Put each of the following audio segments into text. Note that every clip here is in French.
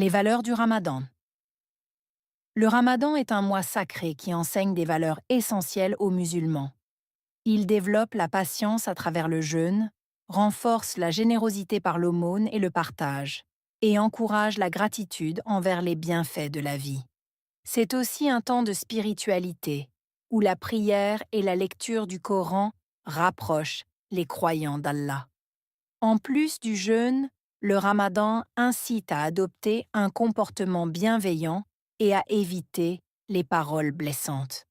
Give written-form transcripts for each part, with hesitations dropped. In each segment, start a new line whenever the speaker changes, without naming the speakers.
Les valeurs du Ramadan. Le Ramadan est un mois sacré qui enseigne des valeurs essentielles aux musulmans. Il développe la patience à travers le jeûne, renforce la générosité par l'aumône et le partage, et encourage la gratitude envers les bienfaits de la vie. C'est aussi un temps de spiritualité, où la prière et la lecture du Coran rapprochent les croyants d'Allah. En plus du jeûne, le Ramadan incite à adopter un comportement bienveillant et à éviter les paroles blessantes.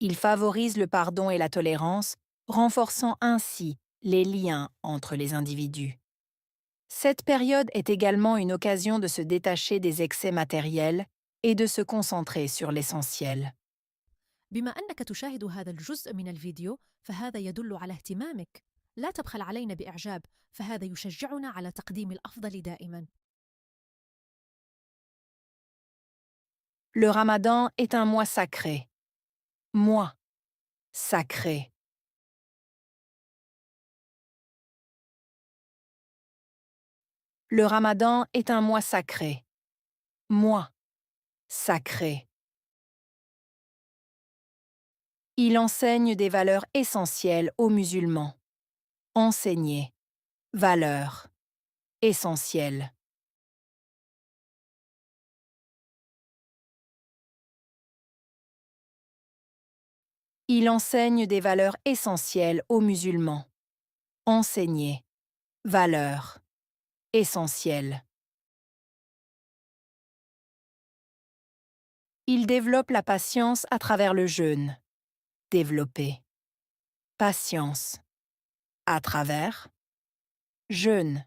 Il favorise le pardon et la tolérance, renforçant ainsi les liens entre les individus. Cette période est également une occasion de se détacher des excès matériels et de se concentrer sur l'essentiel.
بما أنك تشاهد هذا الجزء من الفيديو فهذا يدل على اهتمامك. لا تبخل علينا بإعجاب، فهذا يشجعنا على تقديم الأفضل دائما.
Le Ramadan est un mois sacré. Mois sacré. Le Ramadan est un mois sacré. Mois sacré. Il enseigne des valeurs essentielles aux musulmans. Enseigner. Valeurs. Essentielles. Il enseigne des valeurs essentielles aux musulmans. Enseigner. Valeurs. Essentielles. Il développe la patience à travers le jeûne. Développer. Patience. À travers. Jeûne.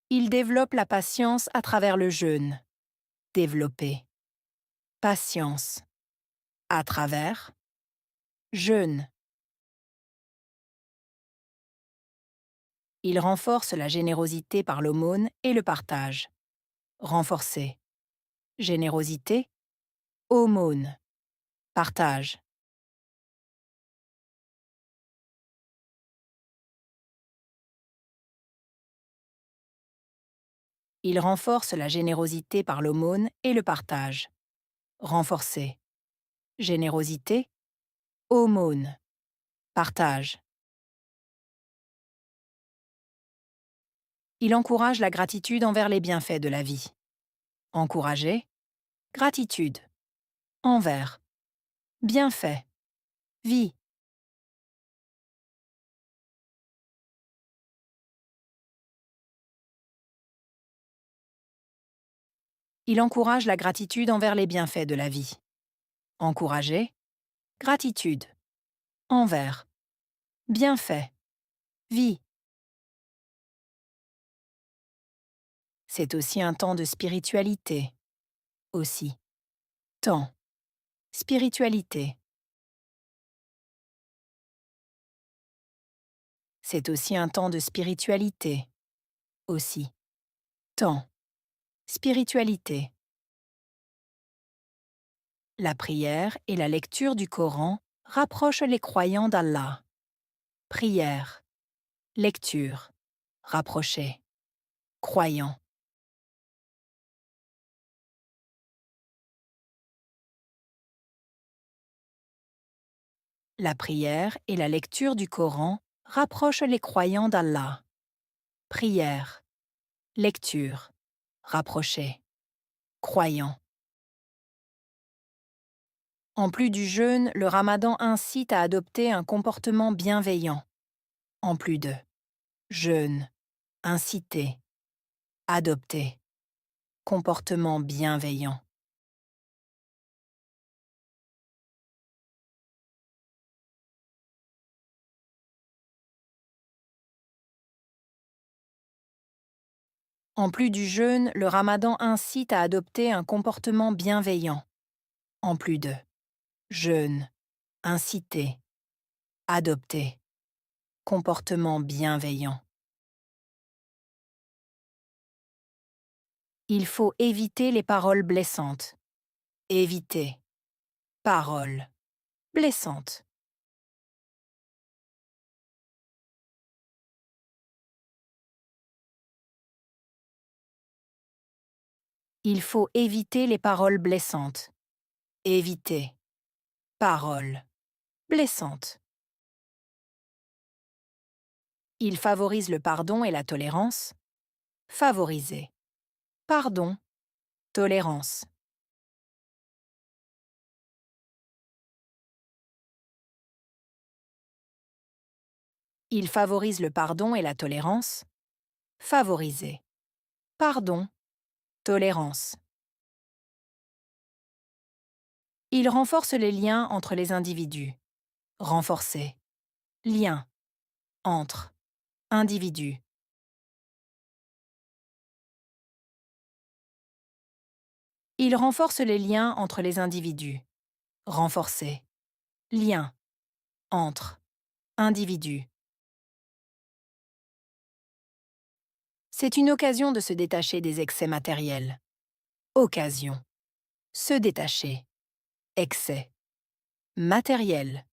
Il développe la patience à travers le jeûne. Développer. Patience. À travers. Jeûne. Il renforce la générosité par l'aumône et le partage. Renforcer. Générosité. Aumône. Partage. Il renforce la générosité par l'aumône et le partage. Renforcer. Générosité. Aumône. Partage. Il encourage la gratitude envers les bienfaits de la vie. Encourager. Gratitude. Envers. Bienfait. Vie. Il encourage la gratitude envers les bienfaits de la vie. Encourager. Gratitude. Envers. Bienfait. Vie. C'est aussi un temps de spiritualité. Aussi. Temps. Spiritualité. C'est aussi un temps de spiritualité. Aussi. Temps. Spiritualité. La prière et la lecture du Coran rapprochent les croyants d'Allah. Prière. Lecture. Rapprocher. Croyant. La prière et la lecture du Coran rapprochent les croyants d'Allah. Prière. Lecture. Rapprocher. Croyant. En plus du jeûne, le Ramadan incite à adopter un comportement bienveillant. En plus de jeûne, inciter, adopter, comportement bienveillant. En plus du jeûne, le Ramadan incite à adopter un comportement bienveillant. En plus de jeûne, inciter, adopter, comportement bienveillant. Il faut éviter les paroles blessantes. Éviter. Paroles blessantes. Il faut éviter les paroles blessantes. Éviter. Paroles blessantes. Il favorise le pardon et la tolérance. Favoriser. Pardon. Tolérance. Il favorise le pardon et la tolérance. Favoriser. Pardon. Tolérance. Il renforce les liens entre les individus. Renforcer. Lien. Entre. Individus. Il renforce les liens entre les individus. Renforcer. Lien. Entre. Individus. C'est une occasion de se détacher des excès matériels. Occasion. Se détacher. Excès. Matériel.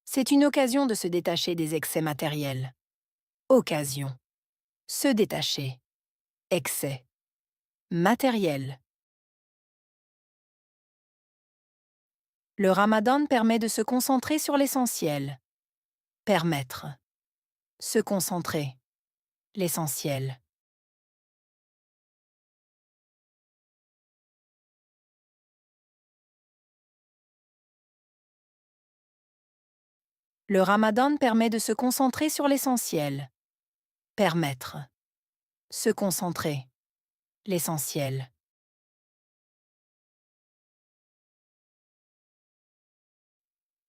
C'est une occasion de se détacher des excès matériels. Occasion. Se détacher. Excès. Matériel. Le ramadan permet de se concentrer sur l'essentiel. Permettre. Se concentrer. L'essentiel. Le ramadan permet de se concentrer sur l'essentiel. Permettre. Se concentrer. L'essentiel.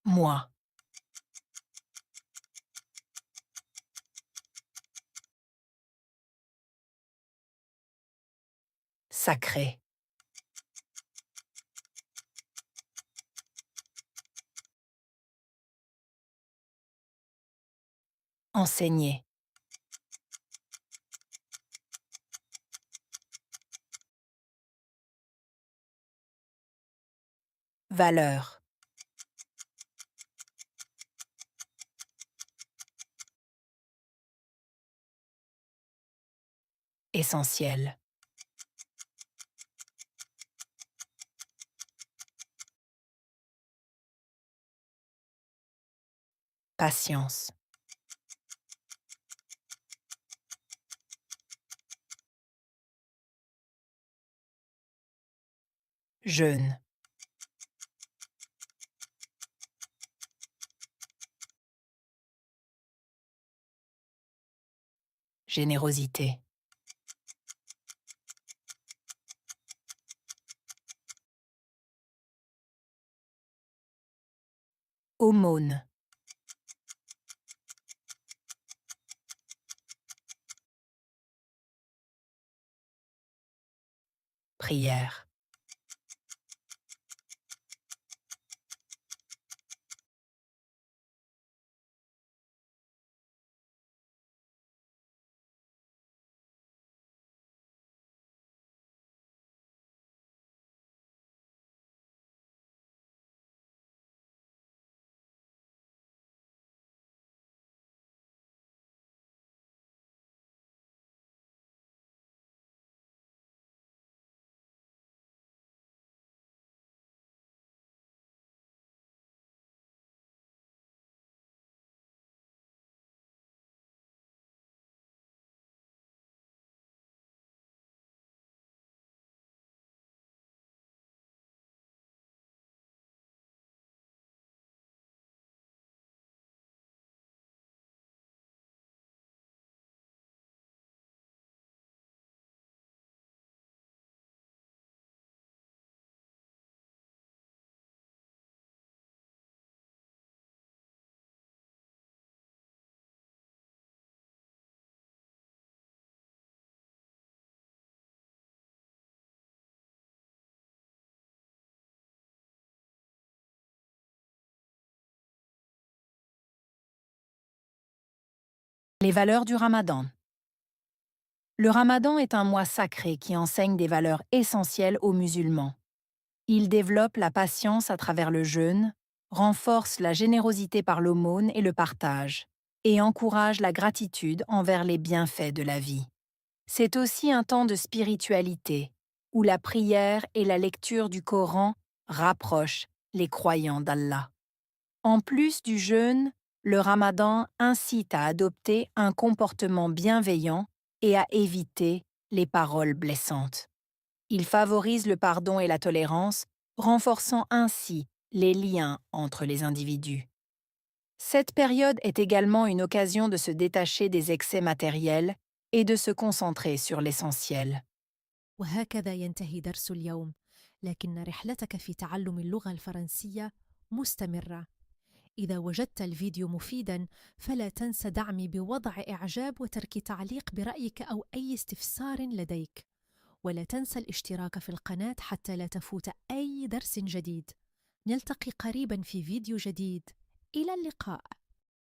Moi. Sacré. Enseigner. Valeur. Essentiel. Patience. Jeûne. Générosité. Aumône. Prière. Les valeurs du ramadan. Le ramadan est un mois sacré qui enseigne des valeurs essentielles aux musulmans. Il développe la patience à travers le jeûne, renforce la générosité par l'aumône et le partage, et encourage la gratitude envers les bienfaits de la vie. C'est aussi un temps de spiritualité, où la prière et la lecture du Coran rapprochent les croyants d'Allah. En plus du jeûne, le Ramadan incite à adopter un comportement bienveillant et à éviter les paroles blessantes. Il favorise le pardon et la tolérance, renforçant ainsi les liens entre les individus. Cette période est également une occasion de se détacher des excès matériels et de se concentrer sur l'essentiel.
وهكذا ينتهي درس اليوم، لكن رحلتك في تعلم اللغة الفرنسية مستمرة. إذا وجدت الفيديو مفيداً فلا تنس دعمي بوضع إعجاب وترك تعليق برأيك أو أي استفسار لديك، ولا تنسى الاشتراك في القناة حتى لا تفوت أي درس جديد. نلتقي قريباً في فيديو جديد. إلى اللقاء.